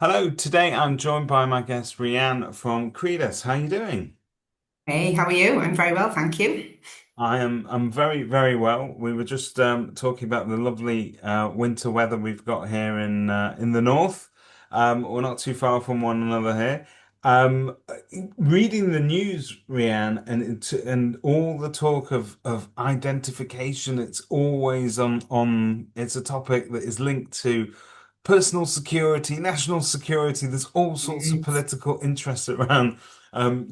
Hello, today I'm joined by my guest Rianne from Credas. How are you doing? Hey, how are you? I'm very well, thank you. I'm very, very well. We were just talking about the lovely winter weather we've got here in the north. We're not too far from one another here. Um, Reading the news, Rianne, and all the talk of identification, it's always on. It's a topic that is linked to personal security, national security. There's all sorts of Yes. political interests around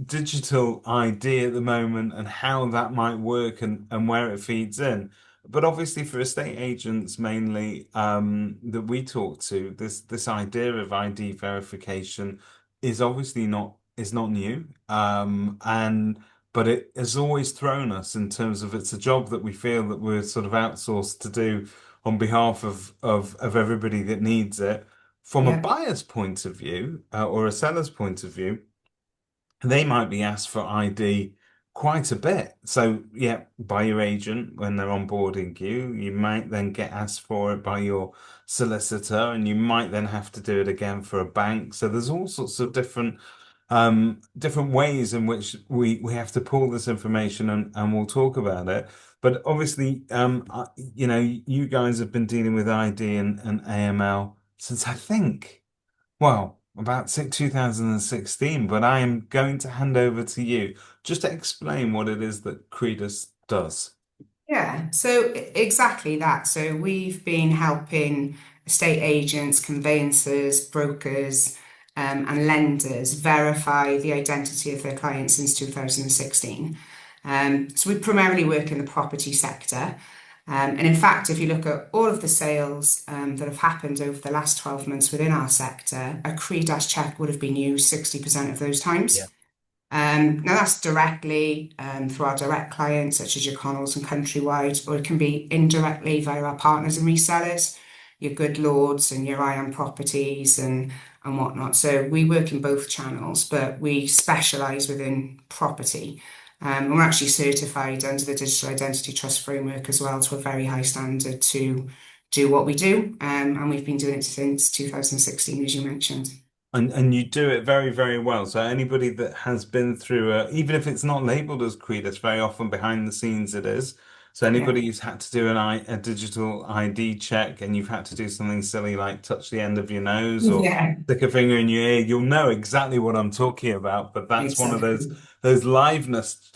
digital ID at the moment and how that might work and where it feeds in. But obviously, for estate agents mainly that we talk to, this idea of ID verification is obviously not new. And but it has always thrown us in terms of it's a job that we feel that we're sort of outsourced to do on behalf of everybody that needs it. From a Yeah. buyer's point of view, or a seller's point of view, they might be asked for ID quite a bit. So, yeah, by your agent when they're onboarding you, you might then get asked for it by your solicitor, and you might then have to do it again for a bank. So there's all sorts of different ways in which we have to pull this information and we'll talk about it. But obviously, you guys have been dealing with ID and AML since I think. Well, about 2016, but I am going to hand over to you just to explain what it is that Credus does. Yeah, so exactly that. So we've been helping estate agents, conveyancers, brokers, and lenders verify the identity of their clients since 2016. So we primarily work in the property sector. And in fact, if you look at all of the sales that have happened over the last 12 months within our sector, a Credas check would have been used 60% of those Yeah. times. Now that's directly through our direct clients, such as your Connells and Countrywide, or it can be indirectly via our partners and resellers, your Good Lords and your Ion Properties and whatnot. So we work in both channels, but we specialise within property. And we're actually certified under the Digital Identity Trust Framework as well to a very high standard to do what we do. And we've been doing it since 2016, as you mentioned. And you do it very, very well. So anybody that has been through even if it's not labeled as Credus, very often behind the scenes it is. So Yeah. anybody who's had to do a digital ID check and you've had to do something silly like touch the end of your nose or Yeah, stick a finger in your ear, you'll know exactly what I'm talking about. But that's one of those exactly. those liveness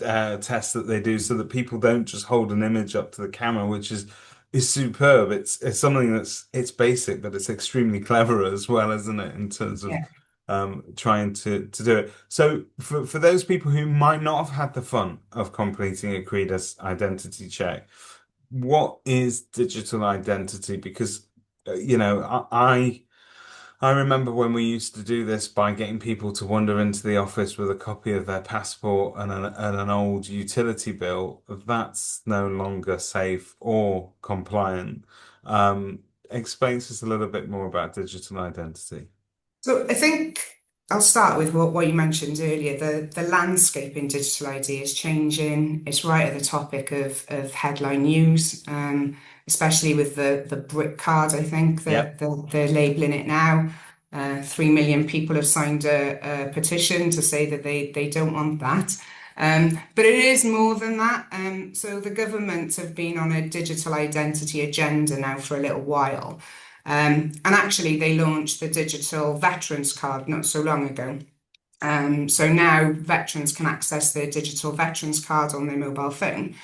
tests that they do so that people don't just hold an image up to the camera, which is superb. It's something it's basic, but it's extremely clever as well, isn't it, in terms of Yeah. trying to do it. So for those people who might not have had the fun of completing a Credas identity check, what is digital identity? Because I remember when we used to do this by getting people to wander into the office with a copy of their passport and an old utility bill. That's no longer safe or compliant. Explain to us a little bit more about digital identity. So I think I'll start with what you mentioned earlier. The landscape in digital ID is changing. It's right at the topic of headline news, especially with the Britcard, I think Yep. that they're labeling it now. 3 million people have signed a petition to say that they don't want that. But it is more than that. So the government have been on a digital identity agenda now for a little while. And actually, they launched the digital veterans card not so long ago. So now veterans can access their digital veterans card on their mobile phone.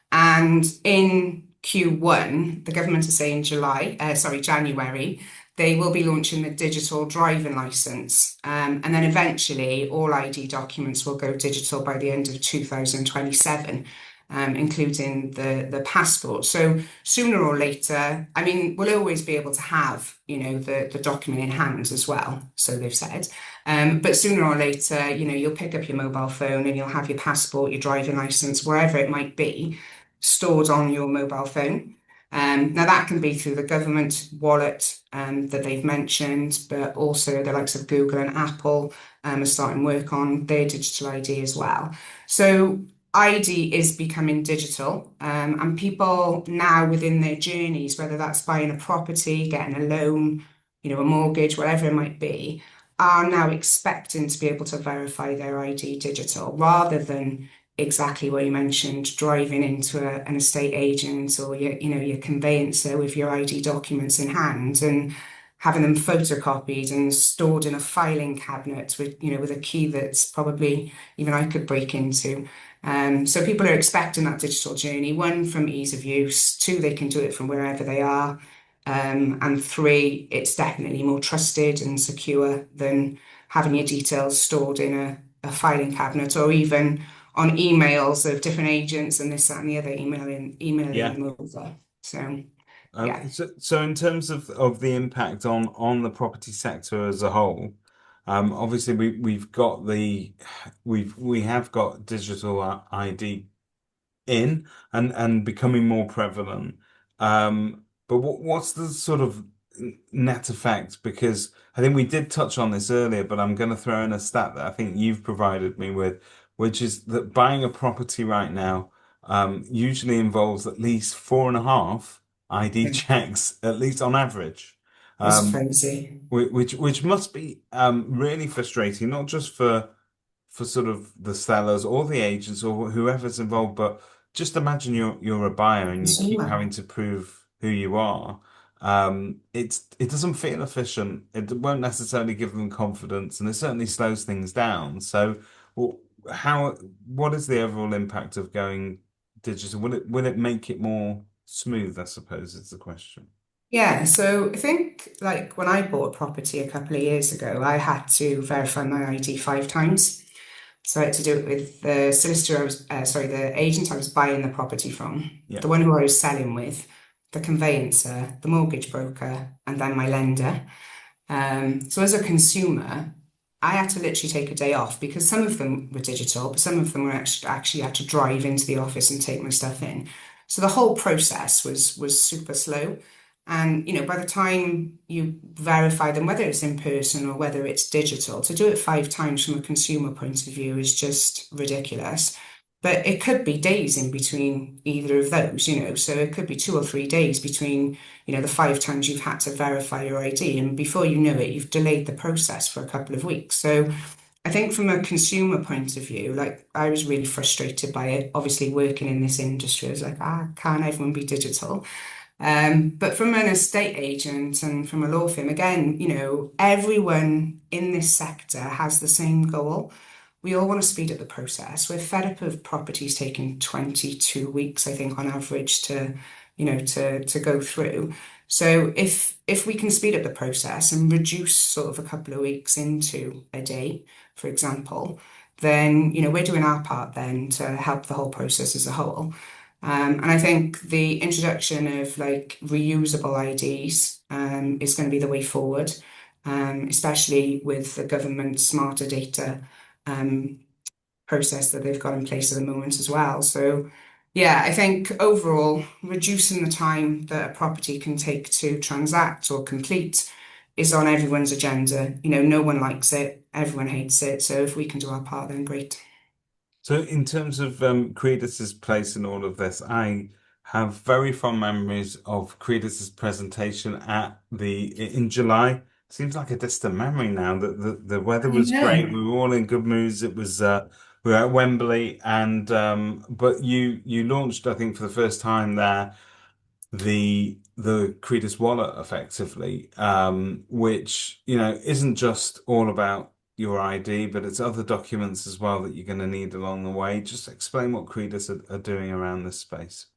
And in Q1, the government is saying January, they will be launching the digital driving license. And then eventually, all ID documents will go digital by the end of 2027, including the passport. So sooner or later, I mean, we'll always be able to have, the document in hand as well, so they've said. But sooner or later, you'll pick up your mobile phone and you'll have your passport, your driving license, wherever it might be, stored on your mobile phone. Now that can be through the government wallet that they've mentioned, but also the likes of Google and Apple are starting work on their digital ID as well. So ID is becoming digital, and people now within their journeys, whether that's buying a property, getting a loan, a mortgage, whatever it might be, are now expecting to be able to verify their ID digital rather than exactly what you mentioned, driving into an estate agent or your conveyancer with your ID documents in hand and having them photocopied and stored in a filing cabinet with a key that's probably even I could break into. So people are expecting that digital journey, one, from ease of use, two, they can do it from wherever they are. And three, it's definitely more trusted and secure than having your details stored in a filing cabinet or even on emails of different agents and this, that, and the other, emailing Yeah. them over. So yeah, So in terms of the impact on the property sector as a whole, obviously we have got digital ID in and becoming more prevalent. But what's the sort of net effect? Because I think we did touch on this earlier, but I'm going to throw in a stat that I think you've provided me with, which is that buying a property right now usually involves at least 4.5 ID yeah, checks, at least on average. it's Um, crazy. which must be really frustrating, not just for sort of the sellers or the agents or whoever's involved, but just imagine you're a buyer and you keep Consumer. having to prove who you are. It doesn't feel efficient. It won't necessarily give them confidence, and it certainly slows things down. So, well, how what is the overall impact of going digital? Will it make it more smooth, I suppose, is the question. Yeah, so I think like when I bought a property a couple of years ago, I had to verify my ID 5 times. So I had to do it with the solicitor sorry, the agent I was buying the property from, Yeah. the one who I was selling with, the conveyancer, the mortgage broker, and then my lender. So as a consumer, I had to literally take a day off because some of them were digital, but some of them were actually had to drive into the office and take my stuff in. So the whole process was super slow. And by the time you verify them, whether it's in person or whether it's digital, to do it 5 times from a consumer point of view is just ridiculous. But it could be days in between either of those. So it could be 2 or 3 days between the 5 times you've had to verify your ID. And before you know it, you've delayed the process for a couple of weeks. So I think from a consumer point of view, like I was really frustrated by it. Obviously, working in this industry, I was like, can't everyone be digital? But from an estate agent and from a law firm, again, everyone in this sector has the same goal. We all want to speed up the process. We're fed up of properties taking 22 weeks, I think, on average to go through. So if we can speed up the process and reduce sort of a couple of weeks into a day, for example, then we're doing our part then to help the whole process as a whole. And I think the introduction of like reusable IDs is going to be the way forward, especially with the government smarter data um, process that they've got in place at the moment as well. So, yeah, I think overall, reducing the time that a property can take to transact or complete is on everyone's agenda. No one likes it, everyone hates it. So if we can do our part, then great. So, in terms of Credas's place in all of this, I have very fond memories of Credas's presentation in July. Seems like a distant memory now. That the weather I was great. know. We were all in good moods. It was we were at Wembley, and but you launched, I think, for the first time there the Credas wallet effectively, which isn't just all about your ID, but it's other documents as well that you're going to need along the way. Just explain what Credas are doing around this space.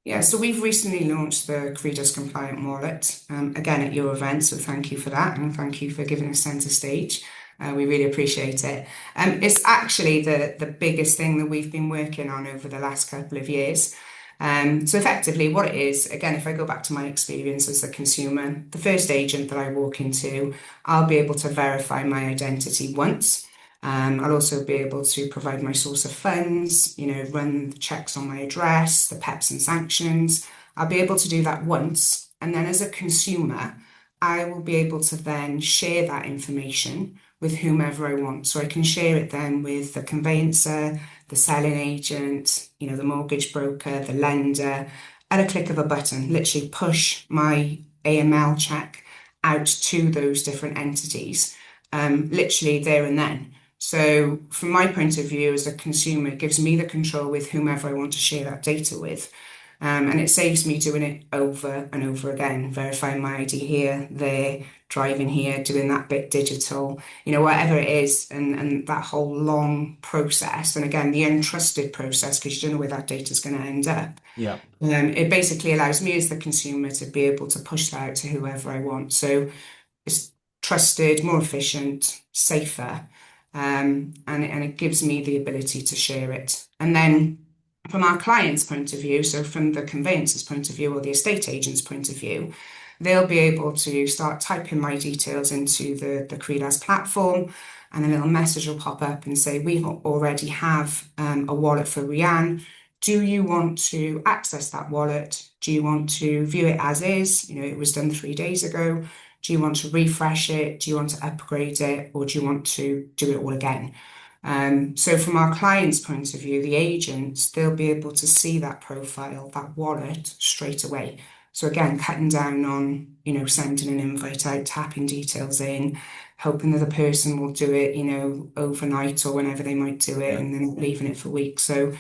Yeah, so we've recently launched the Credas compliant wallet, again at your event, so thank you for that and thank you for giving us centre stage. We really appreciate it. It's actually the biggest thing that we've been working on over the last couple of years. So effectively what it is, again, if I go back to my experience as a consumer, the first agent that I walk into, I'll be able to verify my identity once. I'll also be able to provide my source of funds, run the checks on my address, the PEPs and sanctions. I'll be able to do that once. And then as a consumer, I will be able to then share that information with whomever I want. So I can share it then with the conveyancer, the selling agent, the mortgage broker, the lender, at a click of a button, literally push my AML check out to those different entities, literally there and then. So, from my point of view as a consumer, it gives me the control with whomever I want to share that data with. And it saves me doing it over and over again, verifying my ID here, there, driving here, doing that bit digital, whatever it is, and that whole long process. And again, the untrusted process, because you don't know where that data is going to end up. Yeah. It basically allows me as the consumer to be able to push that out to whoever I want. So it's trusted, more efficient, safer, and it gives me the ability to share it. And then from our client's point of view, so from the conveyancer's point of view or the estate agent's point of view, they'll be able to start typing my details into the Credas platform, and a little message will pop up and say, we already have a wallet for Rianne. Do you want to access that wallet? Do you want to view it as is? It was done 3 days ago. Do you want to refresh it? Do you want to upgrade it? Or do you want to do it all again? So from our client's point of view, the agents, they'll be able to see that profile, that wallet straight away. So again, cutting down on, sending an invite out, tapping details in, hoping that the person will do it, overnight or whenever they might do it, Yeah. and then leaving it for weeks. So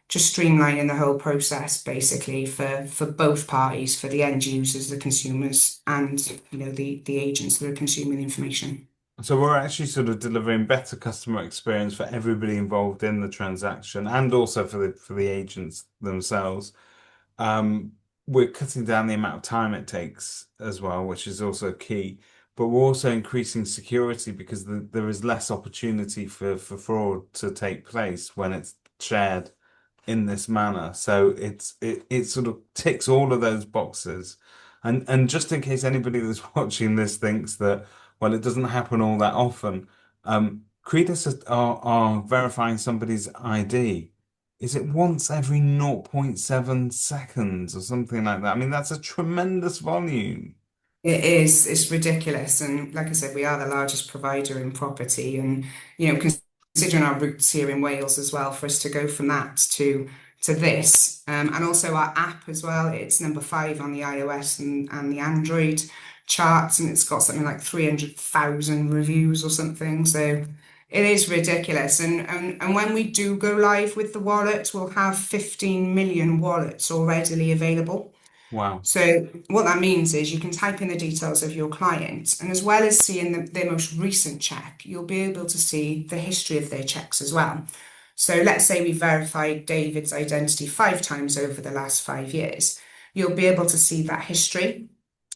just streamlining the whole process basically for both parties, for the end users, the consumers, and the agents that are consuming the information. So we're actually sort of delivering better customer experience for everybody involved in the transaction and also for the agents themselves. Um, we're cutting down the amount of time it takes as well, which is also key. But we're also increasing security because there is less opportunity for fraud to take place when it's shared in this manner. So it sort of ticks all of those boxes. And just in case anybody that's watching this thinks that, well, it doesn't happen all that often, Credas are verifying somebody's ID. Is it once every zero point 0.7 seconds or something like that? I mean, that's a tremendous volume. It is, it's ridiculous. And like I said, we are the largest provider in property. And, considering our roots here in Wales as well, for us to go from that to this, and also our app as well, it's number 5 on the iOS and the Android charts, and it's got something like 300,000 reviews or something. So it is ridiculous. And when we do go live with the wallet, we'll have 15 million wallets already available. Wow. So what that means is you can type in the details of your client, and as well as seeing their most recent check, you'll be able to see the history of their checks as well. So let's say we verified David's identity 5 times over the last 5 years. You'll be able to see that history.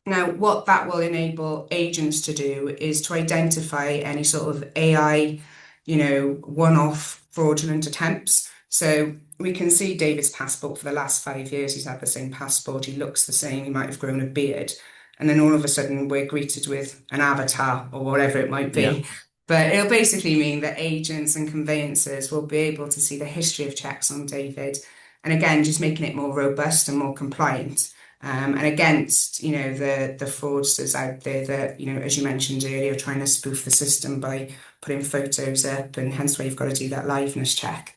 Now, what that will enable agents to do is to identify any sort of AI, one-off fraudulent attempts. So we can see David's passport for the last 5 years. He's had the same passport. He looks the same. He might have grown a beard. And then all of a sudden we're greeted with an avatar or whatever it might Yeah. be. But it'll basically mean that agents and conveyancers will be able to see the history of checks on David. And again, just making it more robust and more compliant. And against, the fraudsters out there that, as you mentioned earlier, trying to spoof the system by putting photos up, and hence why you've got to do that liveness check.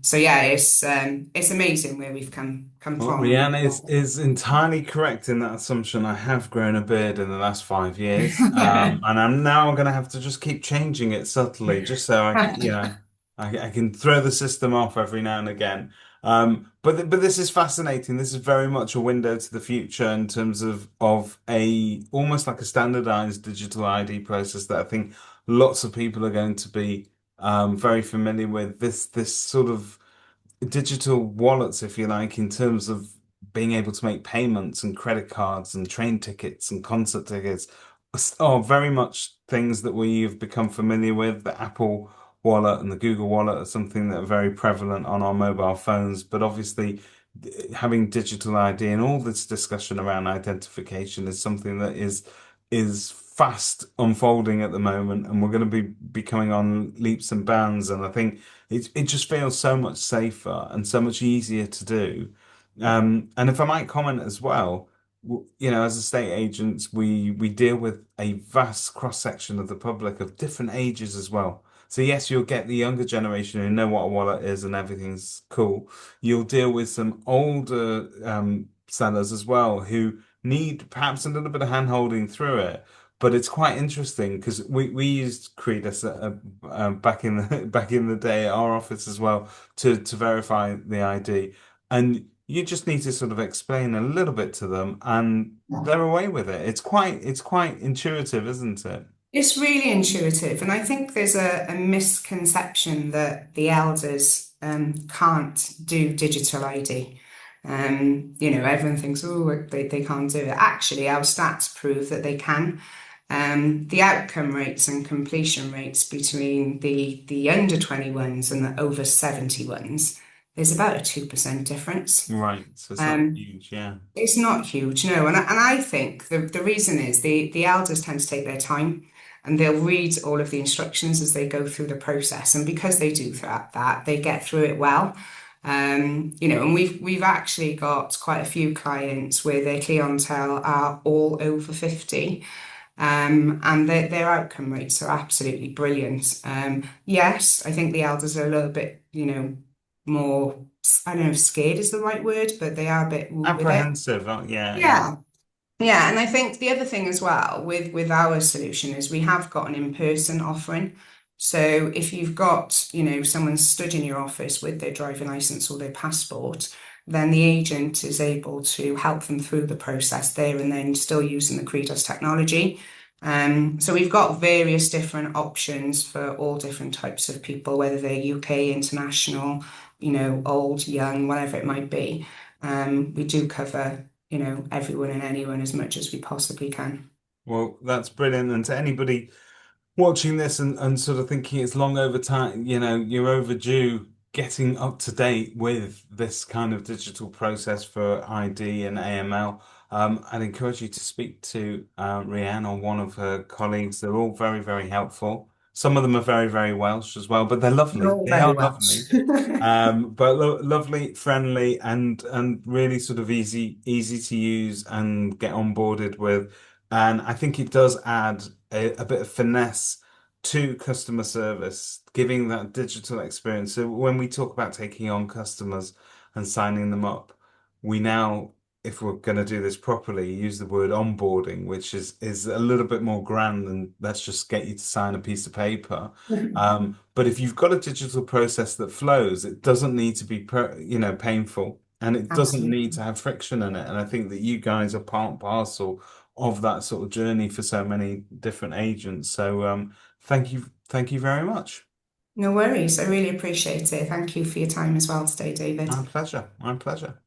So yeah, it's amazing where we've come Well, from. Rihanna is entirely correct in that assumption. I have grown a beard in the last 5 years, and I'm now going to have to just keep changing it subtly, just so I can throw the system off every now and again. But this is fascinating. This is very much a window to the future in terms of a almost like a standardized digital ID process that I think lots of people are going to be very familiar with. This sort of digital wallets, if you like, in terms of being able to make payments and credit cards and train tickets and concert tickets are very much things that we've become familiar with. The Apple Wallet and the Google Wallet are something that are very prevalent on our mobile phones, but obviously having digital ID and all this discussion around identification is something that is fast unfolding at the moment, and we're going to be coming on leaps and bounds. And I think it just feels so much safer and so much easier to do. And if I might comment as well, as estate agents, we deal with a vast cross section of the public of different ages as well. So yes, you'll get the younger generation who know what a wallet is and everything's cool. You'll deal with some older sellers as well who need perhaps a little bit of hand-holding through it. But it's quite interesting because we used Credas back in the back in the day at our office as well to verify the ID, and you just need to sort of explain a little bit to them, and they're away with it. It's quite intuitive, isn't it? It's really intuitive, and I think there's a misconception that the elders can't do digital ID. Everyone thinks, oh, they can't do it. Actually, our stats prove that they can. The outcome rates and completion rates between the under 21s and the over 71s, there's about a 2% difference. Right. So it's not Um, huge, yeah. it's not huge, no. And I think the reason is the elders tend to take their time and they'll read all of the instructions as they go through the process. And because they do that, they get through it well. And we've actually got quite a few clients where their clientele are all over 50. And their outcome rates are absolutely brilliant. Yes, I think the elders are a little bit, more, I don't know if scared is the right word, but they are a bit with it. Apprehensive. Oh, yeah, yeah. Yeah. Yeah, and I think the other thing as well with our solution is we have got an in-person offering. So if you've got, someone stood in your office with their driving license or their passport, then the agent is able to help them through the process there and then still using the Credas technology. So we've got various different options for all different types of people, whether they're UK, international, old, young, whatever it might be. We do cover everyone and anyone as much as we possibly can. Well, that's brilliant. And to anybody watching this and sort of thinking it's long over time, you're overdue getting up to date with this kind of digital process for ID and AML. I'd encourage you to speak to Rianne or one of her colleagues. They're all very, very helpful. Some of them are very, very Welsh as well, but they're They're lovely. all They very are Welsh. lovely. But lo lovely, friendly, and really sort of easy to use and get onboarded with. And I think it does add a bit of finesse to customer service, giving that digital experience. So when we talk about taking on customers and signing them up, we now, if we're going to do this properly, use the word onboarding, which is a little bit more grand than let's just get you to sign a piece of paper. But if you've got a digital process that flows, it doesn't need to be, painful, and it doesn't need Absolutely. to have friction in it. And I think that you guys are part and parcel of that sort of journey for so many different agents. So thank you very much. No worries. I really appreciate it. Thank you for your time as well today, David. My pleasure. My pleasure.